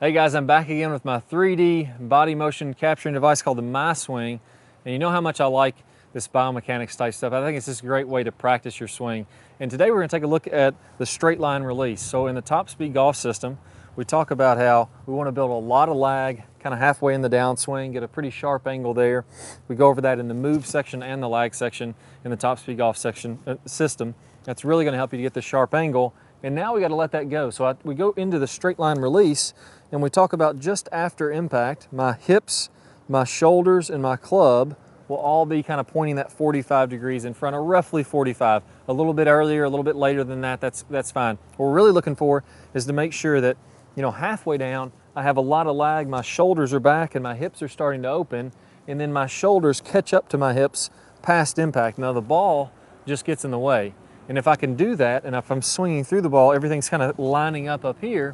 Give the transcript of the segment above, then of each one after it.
Hey guys, I'm back again with my 3D body motion capturing device called the MySwing. And you know how much I like this biomechanics type stuff. I think it's just a great way to practice your swing. And today we're going to take a look at the straight line release. So in the top speed golf system, we talk about how we want to build a lot of lag kind of halfway in the downswing, get a pretty sharp angle there. We go over that in the move section and the lag section in the top speed golf section system. That's really going to help you to get the sharp angle. And now we got to let that go. So we go into the straight line release and we talk about just after impact, my hips, my shoulders, and my club will all be kind of pointing that 45 degrees in front, or roughly 45. A little bit earlier, a little bit later than that, that's fine. What we're really looking for is to make sure that, you know, halfway down, I have a lot of lag, my shoulders are back and my hips are starting to open, and then my shoulders catch up to my hips past impact. Now the ball just gets in the way. And if I can do that, and if I'm swinging through the ball, everything's kind of lining up here,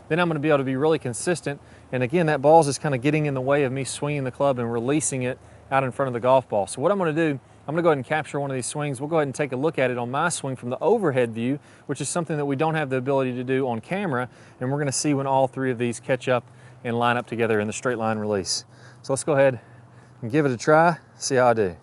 then I'm going to be able to be really consistent. And again, that ball's just kind of getting in the way of me swinging the club and releasing it out in front of the golf ball. So what I'm going to do, I'm going to go ahead and capture one of these swings. We'll go ahead and take a look at it on my swing from the overhead view, which is something that we don't have the ability to do on camera. And we're going to see when all three of these catch up and line up together in the straight line release. So let's go ahead and give it a try, see how I do.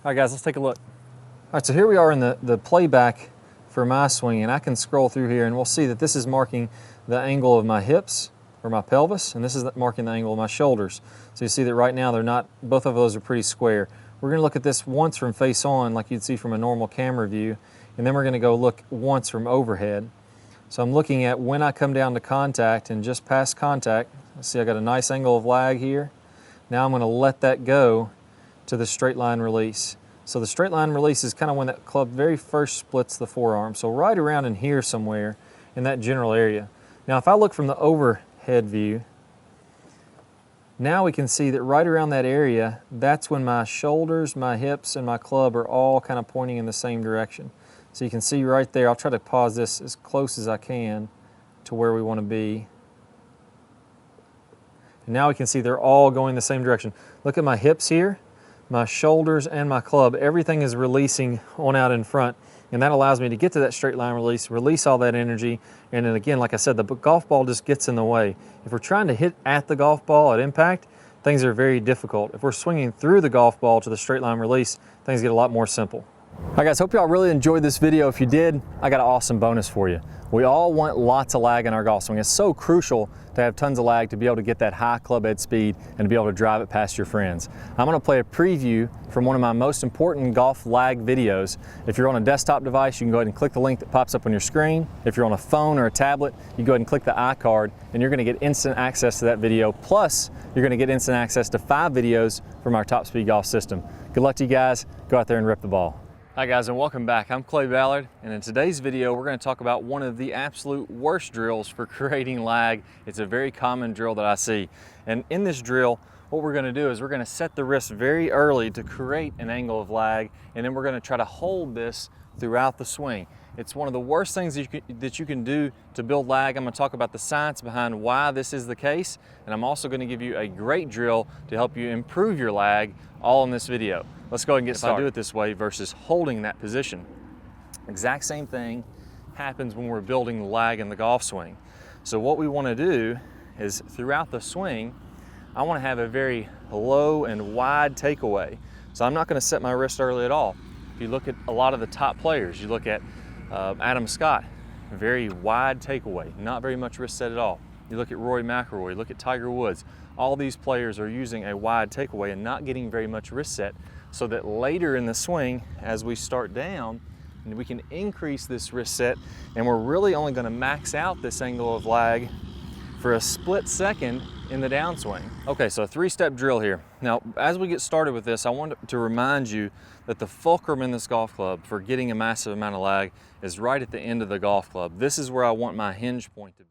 All right guys, let's take a look. All right, so here we are in the playback for my swing, and I can scroll through here and we'll see that this is marking the angle of my hips or my pelvis, and this is marking the angle of my shoulders. So you see that right now they're not, both of those are pretty square. We're going to look at this once from face on like you'd see from a normal camera view, and then we're going to go look once from overhead. So I'm looking at when I come down to contact and just past contact. See, I got a nice angle of lag here. Now I'm going to let that go to the straight line release. So the straight line release is kind of when that club very first splits the forearm. So right around in here somewhere in that general area. Now if I look from the overhead view, now we can see that right around that area, that's when my shoulders, my hips, and my club are all kind of pointing in the same direction. So you can see right there, I'll try to pause this as close as I can to where we want to be. And now we can see they're all going the same direction. Look at my hips here. My shoulders and my club, everything is releasing on out in front, and that allows me to get to that straight line release all that energy, and then again, like I said, the golf ball just gets in the way. If we're trying to hit at the golf ball at impact, things are very difficult. If we're swinging through the golf ball to the straight line release, things get a lot more simple. All right guys, hope y'all really enjoyed this video. If you did, I got an awesome bonus for you. We all want lots of lag in our golf swing. It's so crucial to have tons of lag to be able to get that high club head speed and to be able to drive it past your friends. I'm going to play a preview from one of my most important golf lag videos. If you're on a desktop device, you can go ahead and click the link that pops up on your screen. If you're on a phone or a tablet, you go ahead and click the iCard, and you're going to get instant access to that video. Plus, you're going to get instant access to 5 videos from our top speed golf system. Good luck to you guys. Go out there and rip the ball. Hi guys, and welcome back. I'm Ballard, and in today's video we're going to talk about one of the absolute worst drills for creating lag. It's a very common drill that I see, and in this drill what we're going to do is we're going to set the wrist very early to create an angle of lag, and then we're going to try to hold this throughout the swing. It's one of the worst things that you can do to build lag. I'm going to talk about the science behind why this is the case, and I'm also going to give you a great drill to help you improve your lag, all in this video. Let's go ahead and get started. If I do it this way versus holding that position, exact same thing happens when we're building the lag in the golf swing. So what we want to do is throughout the swing, I want to have a very low and wide takeaway. So I'm not going to set my wrist early at all. If you look at a lot of the top players, you look at Adam Scott, very wide takeaway, not very much wrist set at all. You look at Rory McIlroy, look at Tiger Woods. All these players are using a wide takeaway and not getting very much wrist set, so that later in the swing, as we start down, we can increase this wrist set, and we're really only going to max out this angle of lag for a split second in the downswing. Okay, so a 3-step drill here. Now, as we get started with this, I want to remind you that the fulcrum in this golf club for getting a massive amount of lag is right at the end of the golf club. This is where I want my hinge point to be.